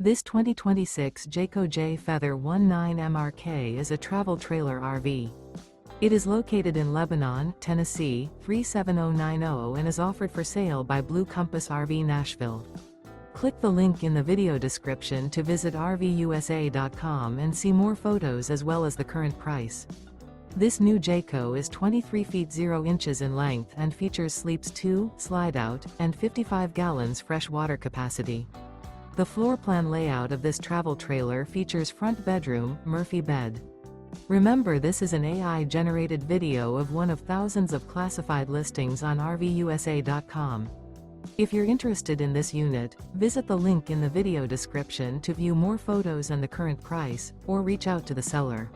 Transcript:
This 2026 Jayco Jay Feather 19MRK is a travel trailer RV. It is located in Lebanon, Tennessee, 37090 and is offered for sale by Blue Compass RV Nashville. Click the link in the video description to visit RVUSA.com and see more photos as well as the current price. This new Jayco is 23 feet 0 inches in length and features sleeps 2, Slideout, and 55 gallons fresh water capacity. The floor plan layout of this travel trailer features front bedroom, Murphy bed. Remember, this is an AI-generated video of one of thousands of classified listings on RVUSA.com. If you're interested in this unit, visit the link in the video description to view more photos and the current price, or reach out to the seller.